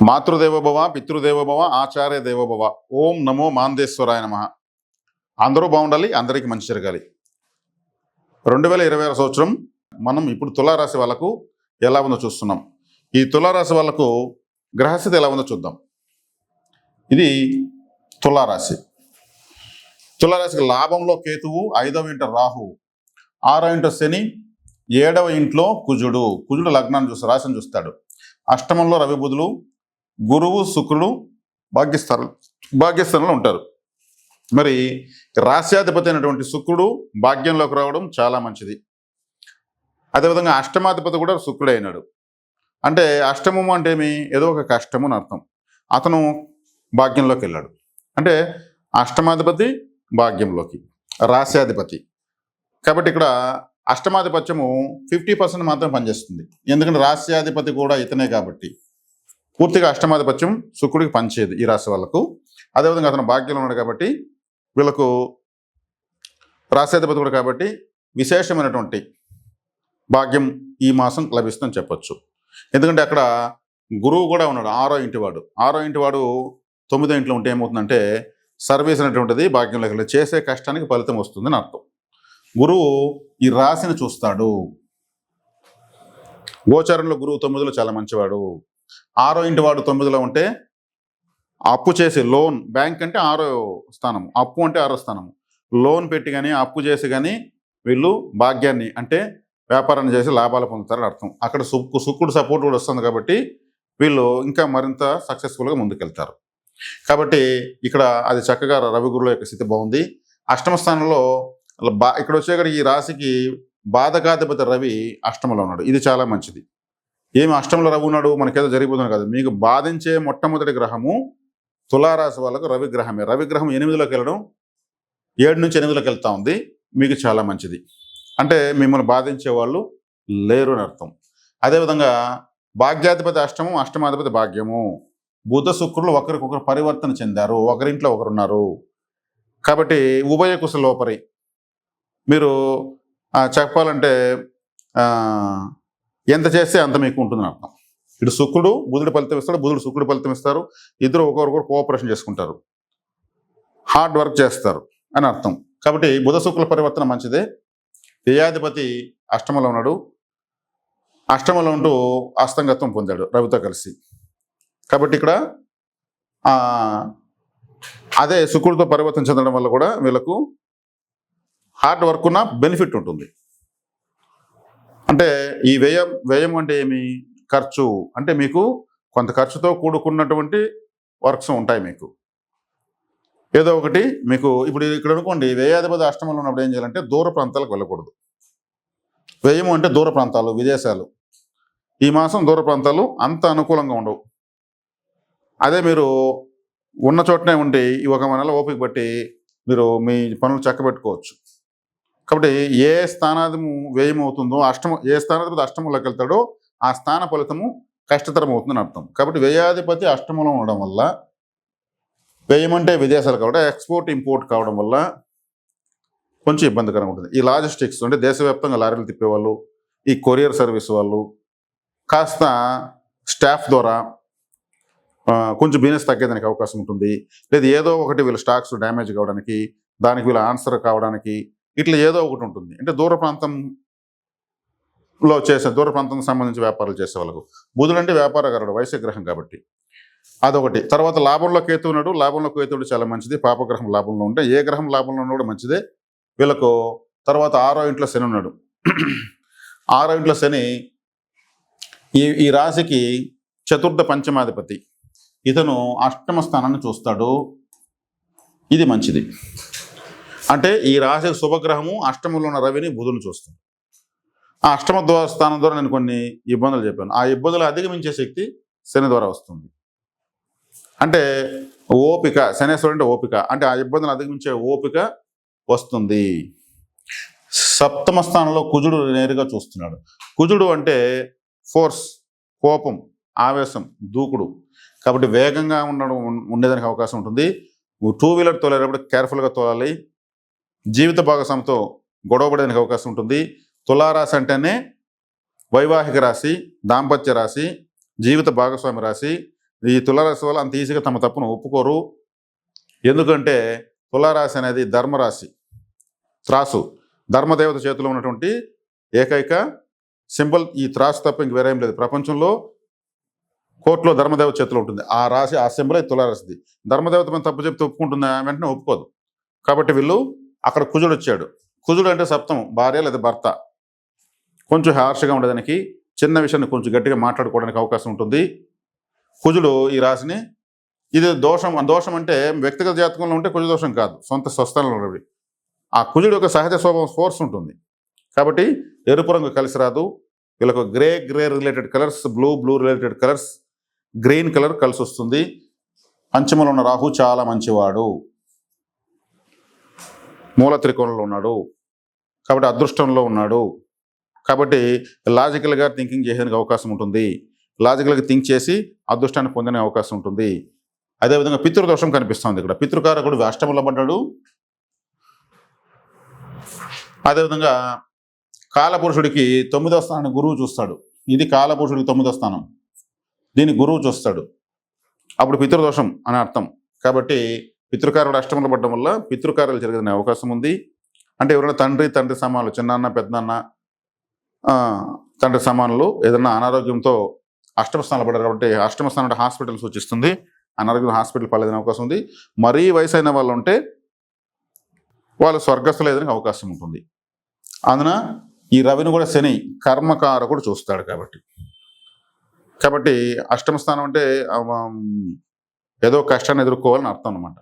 మాతృదేవోభవ పితృదేవోభవ ఆచార్య దేవోభవ. ఓం నమో మాందేశ్వరాయ నమః. అందరూ బాగుండాలి, అందరికీ మంచి జరగాలి. 2026 సంవత్సరం మనం ఇప్పుడు తులారాశి వాళ్ళకు ఎలా ఉందో చూస్తున్నాం. ఈ తులారాశి వాళ్ళకు గ్రహస్థితి ఎలా ఉందో చూద్దాం. ఇది తులారాశి. తులారాశికి లాభంలో కేతువు, 5వ ఇంట రాహువు, 6వ ఇంట శని, 7వ ఇంట్లో కుజుడు. కుజుడు లగ్నాన్ని చూస్తాడు, రాశిని చూస్తాడు. అష్టమంలో రవి బుధులు, గురువు శుక్రుడు భాగ్యస్థానంలో ఉంటారు. మరి రాశ్యాధిపతి అయినటువంటి శుక్రుడు భాగ్యంలోకి రావడం చాలా మంచిది. అదేవిధంగా అష్టమాధిపతి కూడా శుక్రుడే అయినాడు. అంటే అష్టమము అంటే ఏమి, ఏదో ఒక కష్టము అని అర్థం. అతను భాగ్యంలోకి వెళ్ళాడు. అంటే అష్టమాధిపతి భాగ్యంలోకి, రాశ్యాధిపతి. కాబట్టి ఇక్కడ అష్టమాధిపత్యము 50% మాత్రం పనిచేస్తుంది. ఎందుకంటే రాశ్యాధిపతి కూడా ఇతనే కాబట్టి పూర్తిగా అష్టమాధిపత్యం శుక్రుడికి పనిచేయదు ఈ రాశి వాళ్ళకు. అదేవిధంగా అతను భాగ్యంలో ఉన్నాడు కాబట్టి వీళ్ళకు రాశ్యాధిపతి కూడా కాబట్టి విశేషమైనటువంటి భాగ్యం ఈ మాసం లభిస్తుందని చెప్పొచ్చు. ఎందుకంటే అక్కడ గురువు కూడా ఉన్నాడు, 6వ ఇంటివాడు. 6వ ఇంటివాడు 9వ ఇంట్లో ఉంటే ఏమవుతుందంటే సర్వీస్ అనేటువంటిది భాగ్యంలోకి చేసే కష్టానికి ఫలితం వస్తుందని అర్థం. గురువు ఈ రాశిని చూస్తాడు. గోచారంలో గురువు 9లో చాలా మంచివాడు. 6వ ఇంటి వాడు 9లో ఉంటే అప్పు చేసి లోన్, బ్యాంక్ అంటే 6వ స్థానం, అప్పు అంటే 6వ స్థానం. లోన్ పెట్టి కానీ అప్పు చేసి కానీ వీళ్ళు భాగ్యాన్ని అంటే వ్యాపారాన్ని చేసి లాభాలు పొందుతారని అర్థం. అక్కడ శుక్రుడు సపోర్ట్ కూడా వస్తుంది కాబట్టి వీళ్ళు ఇంకా మరింత సక్సెస్ఫుల్గా ముందుకెళ్తారు. కాబట్టి ఇక్కడ అది చక్కగా రవి గురువుల యొక్క స్థితి బాగుంది. అష్టమ స్థానంలో ఇక్కడ వచ్చేక్కడ ఈ రాశికి బాధకాధిపతి రవి అష్టమంలో ఉన్నాడు. ఇది చాలా మంచిది. ఏమి అష్టంలో రవి ఉన్నాడు, మనకేదో జరిగిపోతుంది కాదు. మీకు బాధించే మొట్టమొదటి గ్రహము తులారాశి వాళ్ళకు రవి గ్రహమే. రవి గ్రహం 8లోకి వెళ్ళడం 7 నుంచి 8లోకి వెళ్తా ఉంది. మీకు చాలా మంచిది. అంటే మిమ్మల్ని బాధించే వాళ్ళు లేరు అని అర్థం. అదేవిధంగా భాగ్యాధిపతి అష్టము, అష్టమాధిపతి భాగ్యము. బుధ శుక్రులు ఒకరికొకరు పరివర్తన చెందారు, ఒకరింట్లో ఒకరున్నారు. కాబట్టి ఉభయ కుశలోపరి. మీరు చెప్పాలంటే ఎంత చేస్తే అంత మీకు ఉంటుందని అర్థం. ఇటు శుక్రుడు బుధుడు ఫలితం ఇస్తాడు, బుధుడు శుక్రుడు ఫలితం ఇస్తారు. ఇద్దరు ఒకరికొకరు కోఆపరేషన్ చేసుకుంటారు, హార్డ్ వర్క్ చేస్తారు అని అర్థం. కాబట్టి బుధ శుక్రుల పరివర్తన మంచిదే. వ్యయాధిపతి అష్టమంలో ఉన్నాడు. అష్టమంలో ఉంటూ అస్తంగత్వం పొందాడు రవితో కలిసి. కాబట్టి ఇక్కడ అదే శుక్రుడితో పరివర్తన చెందడం వల్ల కూడా వీళ్ళకు హార్డ్ వర్క్ ఉన్న బెనిఫిట్ ఉంటుంది. అంటే ఈ వ్యయం అంటే ఏమి, ఖర్చు. అంటే మీకు కొంత ఖర్చుతో కూడుకున్నటువంటి వర్క్స్ ఉంటాయి. మీకు ఏదో ఒకటి మీకు ఇప్పుడు ఇక్కడ అనుకోండి, వ్యయాధిపతి అష్టమంలో ఉన్నప్పుడు ఏం చేయాలంటే దూర ప్రాంతాలకు వెళ్ళకూడదు. వ్యయము అంటే దూర ప్రాంతాలు, విదేశాలు. ఈ మాసం దూర ప్రాంతాలు అంత అనుకూలంగా ఉండవు. అదే మీరు ఉన్న చోటనే ఉండి ఒక నెల ఓపిక బట్టి మీరు మీ పనులు చక్కబెట్టుకోవచ్చు. కాబట్టి ఏ స్థానాధిపతి వ్యయం అవుతుందో ఏ స్థానాధిపతి అష్టమంలోకి వెళ్తాడో ఆ స్థాన ఫలితము కష్టతరం అవుతుందని అర్థం. కాబట్టి వ్యయాధిపతి అష్టమంలో ఉండడం వల్ల, వ్యయం అంటే విదేశాలు కాబట్టి ఎక్స్పోర్ట్ ఇంపోర్ట్ కావడం వల్ల కొంచెం ఇబ్బందికరంగా ఉంటుంది. ఈ లాజిస్టిక్స్ అంటే దేశవ్యాప్తంగా లారీలు తిప్పేవాళ్ళు, ఈ కొరియర్ సర్వీస్ వాళ్ళు కాస్త స్టాఫ్ ద్వారా కొంచెం బిజినెస్ తగ్గేదానికి అవకాశం ఉంటుంది. లేదా ఏదో ఒకటి వీళ్ళ స్టాక్స్ డ్యామేజ్ కావడానికి, దానికి వీళ్ళ ఆన్సర్ కావడానికి ఇట్లా ఏదో ఒకటి ఉంటుంది. అంటే దూర ప్రాంతంలో దూర ప్రాంతానికి సంబంధించి వ్యాపారాలు చేసే వాళ్ళకు. బుధుడు అంటే వ్యాపారకారుడు, వైశ్యగ్రహం కాబట్టి అదొకటి. తర్వాత లాభంలో కేతు ఉన్నాడు. లాభంలో కేతువుడు చాలా మంచిది. పాపగ్రహం లాభంలో ఉంటే ఏ గ్రహం లాభంలో ఉన్నా కూడా మంచిదే వీళ్ళకు. తర్వాత 6వ ఇంట్లో శని ఉన్నాడు. 6వ ఇంట్లో శని ఈ రాశికి చతుర్థ పంచమాధిపతి. ఇతను అష్టమ స్థానాన్ని చూస్తాడు. ఇది మంచిది. అంటే ఈ రాశికి శుభగ్రహము అష్టమంలో ఉన్న రవిని బుధుని చూస్తాడు. ఆ అష్టమ స్థానం ద్వారా నేను కొన్ని ఇబ్బందులు చెప్పాను. ఆ ఇబ్బందులు అధిగమించే శక్తి శని ద్వారా వస్తుంది. అంటే ఓపిక, శనేశ్వరుడు అంటే ఓపిక. అంటే ఆ ఇబ్బందులు అధిగమించే ఓపిక వస్తుంది. సప్తమ స్థానంలో కుజుడు నేరుగా చూస్తున్నాడు. కుజుడు అంటే ఫోర్స్, కోపం, ఆవేశం, దూకుడు. కాబట్టి వేగంగా ఉండేదానికి అవకాశం ఉంటుంది. 2 వీలర్ తోలేటప్పుడు కేర్ఫుల్గా తోలాలి. జీవిత భాగస్వామితో గొడవపడేందుకు అవకాశం ఉంటుంది. తులారాశి అంటేనే వైవాహిక రాశి, దాంపత్య రాశి, జీవిత భాగస్వామి రాశి, ఈ తులారాశి వాళ్ళు అంత ఈజీగా తమ తప్పును ఒప్పుకోరు. ఎందుకంటే తులారాశి అనేది ధర్మరాశి, త్రాసు, ధర్మదేవత చేతిలో ఉన్నటువంటి ఏకైక సింబల్ ఈ త్రాసు తప్ప ఇంక వేరేం లేదు. ప్రపంచంలో కోర్టులో ధర్మదేవత చేతిలో ఉంటుంది. ఆ రాశి, ఆ సింబల్ తులారాశిది. ధర్మదేవత మీద తప్పు చెప్తే ఒప్పుకుంటుంది, వెంటనే ఒప్పుకోదు. కాబట్టి వీళ్ళు అక్కడ కుజుడు వచ్చాడు. కుజుడు అంటే సప్తమం, భార్య లేదా భర్త. కొంచెం హార్ష్గా ఉండడానికి, చిన్న విషయాన్ని కొంచెం గట్టిగా మాట్లాడుకోవడానికి అవకాశం ఉంటుంది. కుజుడు ఈ రాశిని, ఇది దోషం. దోషం అంటే వ్యక్తిగత జాతకంలో ఉంటే కుజ దోషం కాదు, సొంత స్వస్థలంలో ఉన్నవి. ఆ కుజుడు యొక్క సహజ స్వభావం ఫోర్స్ ఉంటుంది. కాబట్టి ఎరుపు రంగు కలిసి రాదు. వీళ్ళకు grey related colours, blue related colours, green colour కలిసి వస్తుంది. పంచమంలో ఉన్న రాహు చాలా మంచివాడు, మూల త్రికోణంలో ఉన్నాడు, కాబట్టి అదృష్టంలో ఉన్నాడు. కాబట్టి లాజికల్గా థింకింగ్ చేసేందుకు అవకాశం ఉంటుంది. లాజికల్గా థింక్ చేసి అదృష్టాన్ని పొందనే అవకాశం ఉంటుంది. అదేవిధంగా పితృదోషం కనిపిస్తుంది ఇక్కడ. పితృకారకుడు అష్టమంలో పడ్డాడు. అదేవిధంగా కాలపురుషుడికి 9వ స్థానాన్ని గురువు చూస్తాడు. ఇది కాలపురుషుడికి 9వ స్థానం, దీన్ని గురువు చూస్తాడు. అప్పుడు పితృదోషం అని అర్థం. కాబట్టి పితృకారుడు అష్టమంలో పడడం వల్ల పితృకార్యాలు జరిగే అవకాశం ఉంది. అంటే ఎవరైనా తండ్రి సమానులు, చిన్నాన్న పెద్దనాన్న, తండ్రి సమానులు ఏదైనా అనారోగ్యంతో అష్టమ స్థానంలో పడ్డారు. కాబట్టి అష్టమ స్థానం అంటే హాస్పిటల్ సూచిస్తుంది. అనారోగ్యం హాస్పిటల్ పాలేదని అవకాశం ఉంది. మరీ వయసు అయిన వాళ్ళు ఉంటే వాళ్ళు స్వర్గస్థులు ఏదైనా అవకాశం ఉంటుంది. అందున ఈ రవిని కూడా శని కర్మకారకుడు చూస్తాడు. కాబట్టి అష్టమ స్థానం అంటే ఏదో కష్టాన్ని ఎదుర్కోవాలని అర్థం అనమాట.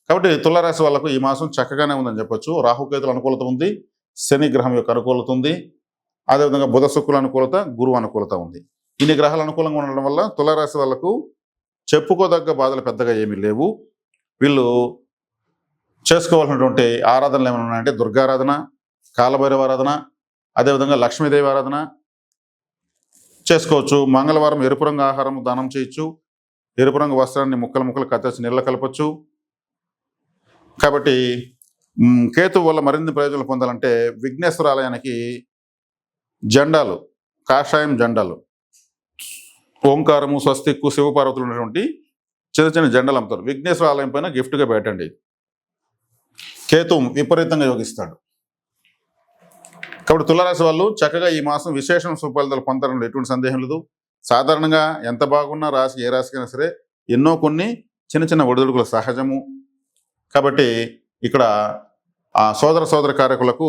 కాబట్టి తులారాశి వాళ్ళకు ఈ మాసం చక్కగానే ఉందని చెప్పొచ్చు. రాహుకేతుల అనుకూలత ఉంది, శని గ్రహం యొక్క అనుకూలత ఉంది, అదేవిధంగా బుధ శుక్రుల అనుకూలత, గురువు అనుకూలత ఉంది. ఇన్ని గ్రహాలు అనుకూలంగా ఉండడం వల్ల తులారాశి వాళ్ళకు చెప్పుకోదగ్గ బాధలు పెద్దగా ఏమీ లేవు. వీళ్ళు చేసుకోవాల్సినటువంటి ఆరాధనలు ఏమైనా ఉన్నాయంటే దుర్గారాధన, కాలభైరవ ఆరాధన, అదేవిధంగా లక్ష్మీదేవి ఆరాధన చేసుకోవచ్చు. మంగళవారం ఎరుపు రంగు ఆహారం దానం చేయొచ్చు. ఎరుపు రంగు వస్త్రాన్ని ముక్కలు కత్తిరించి నీళ్ళ కలపచ్చు. కాబట్టి కేతు వల్ల మరిన్ని ప్రయోజనాలు పొందాలంటే విఘ్నేశ్వర ఆలయానికి జెండాలు, కాషాయం జెండాలు, ఓంకారము, స్వస్తిక్కు, శివపార్వతులు ఉన్నటువంటి చిన్న జెండాలు అమ్ముతారు. విఘ్నేశ్వర ఆలయం పైన గిఫ్ట్గా పెట్టండి. కేతు విపరీతంగా యోగిస్తాడు. కాబట్టి తులారాశి వాళ్ళు చక్కగా ఈ మాసం విశేషణ సుఫలితాలు పొందాలని ఎటువంటి సందేహం లేదు. సాధారణంగా ఎంత బాగున్నా రాశి, ఏ రాశికైనా సరే ఎన్నో కొన్ని చిన్న ఒడిదుడుకులు సహజము. కాబట్టి ఇక్కడ ఆ సోదర కార్యకులకు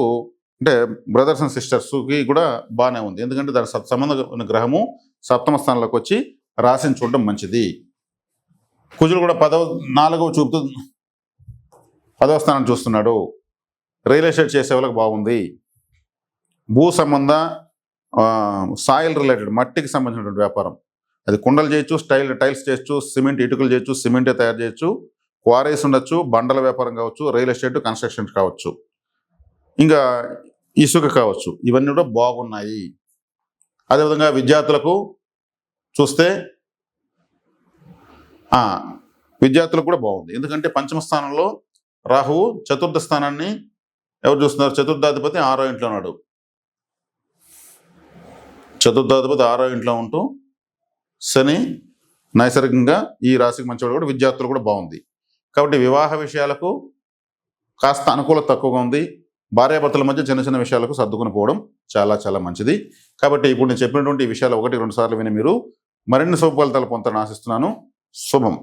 అంటే బ్రదర్స్ అండ్ సిస్టర్స్కి కూడా బాగానే ఉంది. ఎందుకంటే దాని సంబంధ గ్రహము సప్తమ స్థానంలోకి వచ్చి రాశిని చూడడం మంచిది. కుజుడు కూడా 4వ చూపుతూ 10వ స్థానం చూస్తున్నాడు. రియల్ ఎస్టేట్ చేసే వాళ్ళకి బాగుంది. భూ సంబంధ సాయిల్ రిలేటెడ్, మట్టికి సంబంధించినటువంటి వ్యాపారం, అది కుండలు చేయొచ్చు, టైల్స్ చేయొచ్చు, సిమెంట్ ఇటుకలు చేయొచ్చు, సిమెంటే తయారు చేయొచ్చు, క్వారీస్ ఉండొచ్చు, బండల వ్యాపారం కావచ్చు, రియల్ ఎస్టేట్ కన్స్ట్రక్షన్ కావచ్చు, ఇంకా ఇసుక కావచ్చు. ఇవన్నీ కూడా బాగున్నాయి. అదేవిధంగా విద్యార్థులకు చూస్తే విద్యార్థులకు కూడా బాగుంది. ఎందుకంటే పంచమ స్థానంలో రాహువు, చతుర్థ స్థానాన్ని ఎవరు చూస్తున్నారు? చతుర్థాధిపతి 6వ ఇంట్లో ఉన్నాడు. చతుర్థాధిపతి 6వ ఇంట్లో ఉంటూ శని నైసర్గికంగా ఈ రాశికి మంచివాడు కూడా. విద్యార్థులు కూడా బాగుంది. కాబట్టి వివాహ విషయాలకు కాస్త అనుకూలత తక్కువగా ఉంది. భార్యాభర్తల మధ్య చిన్న విషయాలకు సర్దుకుని పోవడం చాలా మంచిది. కాబట్టి ఇప్పుడు నేను చెప్పినటువంటి ఈ విషయాలు 1-2 సార్లు విని మీరు మరిన్ని శుభ ఫలితాలు పొందాలని ఆశిస్తున్నాను. శుభం.